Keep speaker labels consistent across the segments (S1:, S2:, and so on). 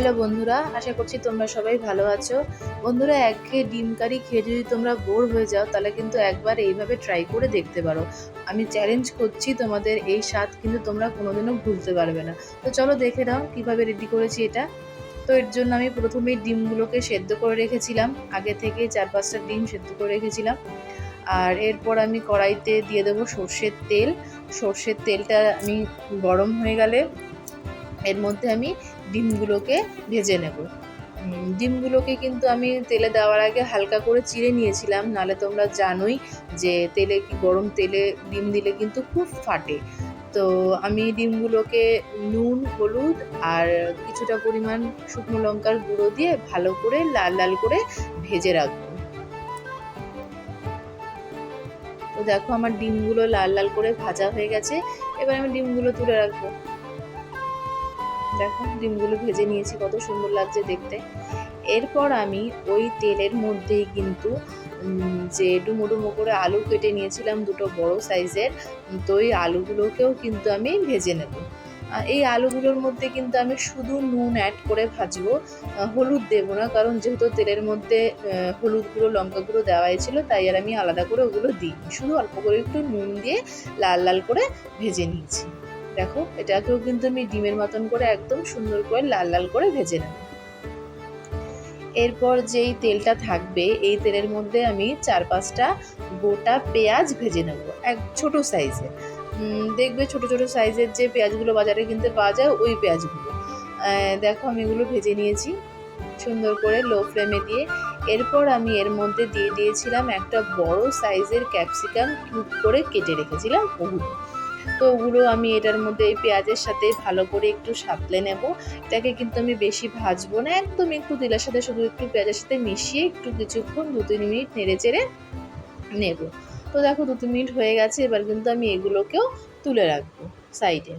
S1: Hello বন্ধুরা, আশা করছি তোমরা সবাই ভালো আছো। বন্ধুরা, একঘেয়ে ডিম কারি খেয়ে যদি তোমরা বোর হয়ে যাও তাহলে কিন্তু একবার এইভাবে ট্রাই করে দেখতে পারো। আমি চ্যালেঞ্জ করছি, তোমাদের এই স্বাদ কিন্তু তোমরা কোনোদিনও ভুলতে পারবে না। তো চলো দেখে নাও কিভাবে রেডি করেছি এটা। তো এর জন্য আমি প্রথমেই ডিমগুলোকে সেদ্ধ করে রেখেছিলাম, আগে থেকে 4-5টা ডিম সেদ্ধ করে রেখেছিলাম। আর এরপর আমি কড়াইতে দিয়ে দেবো সর্ষের তেল। সর্ষের তেলটা আমি গরম হয়ে গেলে এর মধ্যে আমি ডিমগুলোকে ভেজে নেব। ডিমগুলোকে কিন্তু আমি তেলে দেওয়ার আগে হালকা করে চিড়ে নিয়েছিলাম, নাহলে তোমরা জানোই যে গরম তেলে ডিম দিলে কিন্তু খুব ফাটে। তো আমি ডিমগুলোকে নুন, হলুদ আর কিছুটা পরিমাণ শুকনো লঙ্কার গুঁড়ো দিয়ে ভালো করে লাল লাল করে ভেজে রাখবো। তো দেখো, আমার ডিমগুলো লাল লাল করে ভাজা হয়ে গেছে। এবার আমি ডিমগুলো তুলে রাখবো। দেখো, ডিমগুলো ভেজে নিয়েছি, কত সুন্দর লাগছে দেখতে। এরপর আমি ওই তেলের মধ্যেই কিন্তু যে ডুমো ডুমো করে আলু কেটে নিয়েছিলাম, দুটো বড় সাইজের, তো এই আলুগুলোকেও কিন্তু আমি ভেজে নেব। এই আলুগুলোর মধ্যে কিন্তু আমি শুধু নুন অ্যাড করে ভাজবো, হলুদ দেবো না, কারণ যেহেতু তেলের মধ্যে হলুদ গুঁড়ো লঙ্কা গুঁড়ো দেওয়াই ছিল, তাই আর আমি আলাদা করে ওগুলো দিই, শুধু অল্প করে একটু নুন দিয়ে লাল লাল করে ভেজে নিয়েছি। দেখো, এটাকেও কিন্তু আমি ডিমের মতন করে একদম সুন্দর করে লাল লাল করে ভেজে নেব। এরপর যেই তেলটা থাকবে, এই তেলের মধ্যে আমি 4-5টা গোটা পেঁয়াজ ভেজে নেব, এক ছোট সাইজের। দেখবে ছোট ছোট সাইজের যে পেঁয়াজগুলো বাজারে কিনতে পাওয়া যায়, ওই পেঁয়াজগুলো। দেখো, আমি এগুলো ভেজে নিয়েছি সুন্দর করে লো ফ্লেমে দিয়ে। এরপর আমি এর মধ্যে দিয়ে দিয়েছিলাম একটা বড় সাইজের ক্যাপসিকাম, কিউব করে কেটে রেখেছিলাম ওগুলো। তো ওগুলো আমি এটার মধ্যে এই পেঁয়াজের সাথে ভালো করে একটু সাঁতলে নেব। এটাকে কিন্তু আমি বেশি ভাজবো না, একদম একটু তেলের সাথে শুধু একটু পেঁয়াজের সাথে মিশিয়ে একটু কিছুক্ষণ 2-3 মিনিট নেড়ে চেড়ে নেব। তো দেখো, 2-3 মিনিট হয়ে গেছে। এবার কিন্তু আমি এগুলোকেও তুলে রাখবো সাইডে।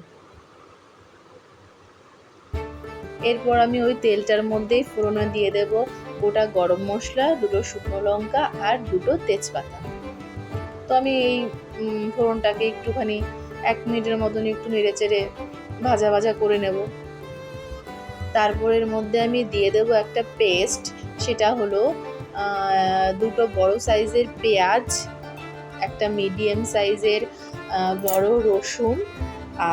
S1: এরপর আমি ওই তেলটার মধ্যেই ফোড়নে দিয়ে দেব গোটা গরম মশলা, 2টো শুকনো লঙ্কা আর 2টো তেজপাতা। তো আমি এই ফোড়নটাকে একটুখানি 1 মিনিটের মতন একটু নেড়ে চেড়ে ভাজা ভাজা করে নেব। তারপর এর মধ্যে আমি দিয়ে দেবো একটা পেস্ট, সেটা হলো 2টো বড় সাইজের পেঁয়াজ, একটা মিডিয়াম সাইজের বড় রসুন,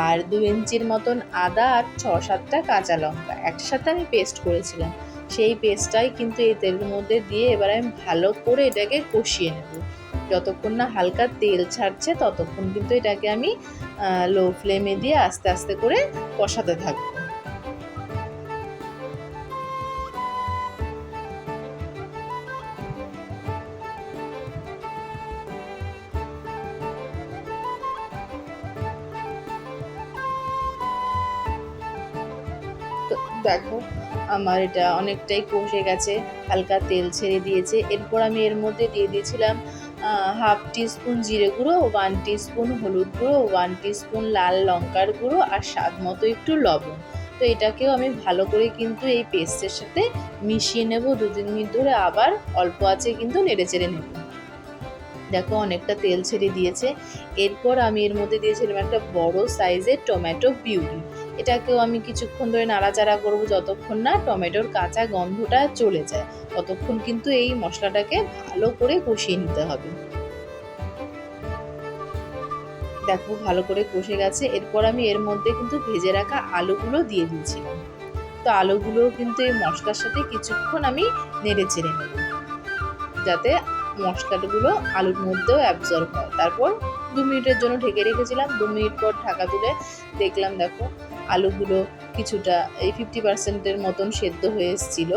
S1: আর 2 ইঞ্চির মতন আদা, আর 6-7টা কাঁচা লঙ্কা একসাথে আমি পেস্ট করেছিলাম। সেই পেস্টটাই কিন্তু এই তেলের মধ্যে দিয়ে এবার আমি ভালো করে এটাকে কষিয়ে নেব। যতক্ষণ না হালকা তেল ছাড়ছে ততক্ষণ কিন্তু এটাকে আমি লো ফ্লেমে দিয়ে আস্তে আস্তে করে কষাতে থাকবো। তো দেখো, আমার এটা অনেকটাই কষে গেছে, হালকা তেল ছেড়ে দিয়েছে। এরপর আমি এর মধ্যে দিয়ে দিয়েছিলাম 1/2 টিস্পুন জিরে গুঁড়ো, 1 টিস্পুন হলুদ গুঁড়ো, 1 টিস্পুন লাল লঙ্কার গুঁড়ো আর স্বাদ মতো একটু লবণ। তো এটাকেও আমি ভালো করে কিন্তু এই পেস্টের সাথে মিশিয়ে নেব 2-3 মিনিট ধরে, আবার অল্প আঁচে কিন্তু নেড়ে চেড়ে নেব। দেখো, অনেকটা তেল ছেড়ে দিয়েছে। এরপর আমি এর মধ্যে দিয়েছিলাম একটা বড় সাইজের টমেটো পিউরি। এটাকেও আমি কিছুক্ষণ ধরে নাড়াচাড়া করবো, যতক্ষণ না টমেটোর কাঁচা গন্ধটা চলে যায় ততক্ষণ কিন্তু এই মশলাটাকে ভালো করে কষিয়ে নিতে হবে। দেখো, ভালো করে কষে গেছে। এরপর আমি এর মধ্যে কিন্তু ভেজে রাখা আলুগুলো দিয়ে দিয়েছিলাম। তো আলুগুলোও কিন্তু এই মশলার সাথে কিছুক্ষণ আমি নেড়ে চেড়ে নেব, যাতে মশলাগুলো আলুর মধ্যেও অ্যাবজর্ব হয়। তারপর 2 মিনিটের জন্য ঢেকে রেখেছিলাম। 2 মিনিট পর ঢাকা তুলে দেখলাম, দেখো, আলুগুলো কিছুটা এই 50% মতন সেদ্ধ হয়ে এসেছিল।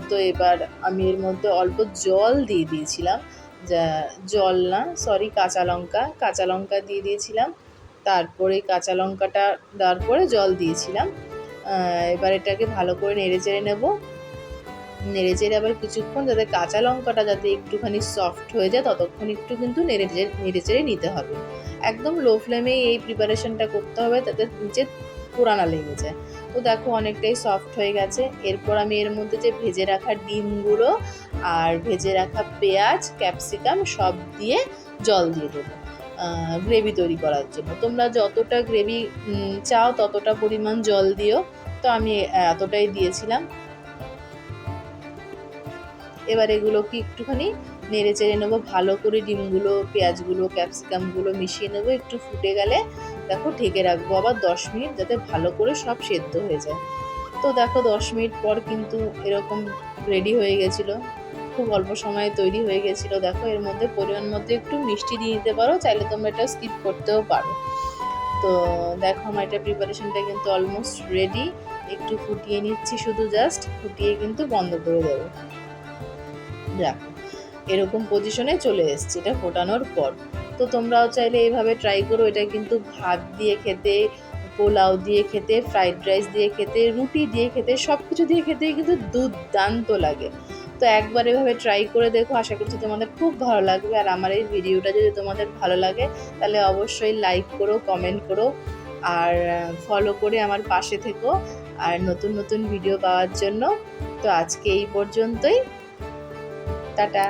S1: তো এবার আমি এর মধ্যে অল্প জল দিয়ে দিয়েছিলাম, যা জল না, সরি, কাঁচা লঙ্কা দিয়ে দিয়েছিলাম। তারপরে কাঁচা লঙ্কাটা দেওয়ার পরে জল দিয়েছিলাম। এবার এটাকে ভালো করে নেড়ে চেড়ে নেবো। নেড়েচেড়ে আবার কিছুক্ষণ, যাতে কাঁচা লঙ্কাটা যাতে একটুখানি সফট হয়ে যায় ততক্ষণ একটু কিন্তু নেড়েচেড়ে নিতে হবে। একদম লো ফ্লেমেই এই প্রিপারেশনটা করতে হবে, তাতে নিচে পোড়া না লেগে যায়। তো দেখো, অনেকটাই সফট হয়ে গেছে। এরপর আমি এর মধ্যে যে ভেজে রাখা ডিমগুলো আর ভেজে রাখা পেঁয়াজ, ক্যাপসিকাম সব দিয়ে জল দিয়ে দেবো গ্রেভি তৈরি করার জন্য। তোমরা যতটা গ্রেভি চাও ততটা পরিমাণ জল দিও। তো আমি এতটাই দিয়েছিলাম। এবার এগুলোকে একটুখানি নেড়ে চেড়ে নেবো ভালো করে, ডিমগুলো, পেঁয়াজগুলো, ক্যাপসিকামগুলো মিশিয়ে নেবো। একটু ফুটে গেলে দেখো ঢেকে রাখবো আবার 10 মিনিট, যাতে ভালো করে সব সেদ্ধ হয়ে যায়। তো দেখো 10 মিনিট পর কিন্তু এরকম রেডি হয়ে গেছিলো, খুব অল্প সময়ে তৈরি হয়ে গেছিলো। দেখো এর মধ্যে পরিমাণ মধ্যে একটু মিষ্টি দিয়ে দিতে পারো, চাইলে তোমরা এটা স্কিপ করতেও পারো। তো দেখো আমার এটা প্রিপারেশনটা কিন্তু অলমোস্ট রেডি। একটু ফুটিয়ে নিচ্ছি, শুধু জাস্ট ফুটিয়ে কিন্তু বন্ধ করে দেবো। দেখো এরকম পজিশনে চলে এসছে এটা ফোটানোর পর। তো তোমরাও চাইলে এইভাবে ট্রাই করো। এটা কিন্তু ভাত দিয়ে খেতে, পোলাও দিয়ে খেতে, ফ্রাইড রাইস দিয়ে খেতে, রুটি দিয়ে খেতে, সব কিছু দিয়ে খেতে কিন্তু দুর্দান্ত লাগে। তো একবার এভাবে ট্রাই করে দেখো, আশা করছি তোমাদের খুব ভালো লাগবে। আর আমার এই ভিডিওটা যদি তোমাদের ভালো লাগে তাহলে অবশ্যই লাইক করো, কমেন্ট করো, আর ফলো করে আমার পাশে থেকো আর নতুন নতুন ভিডিও পাওয়ার জন্য। তো আজকে এই পর্যন্তই, টাটা।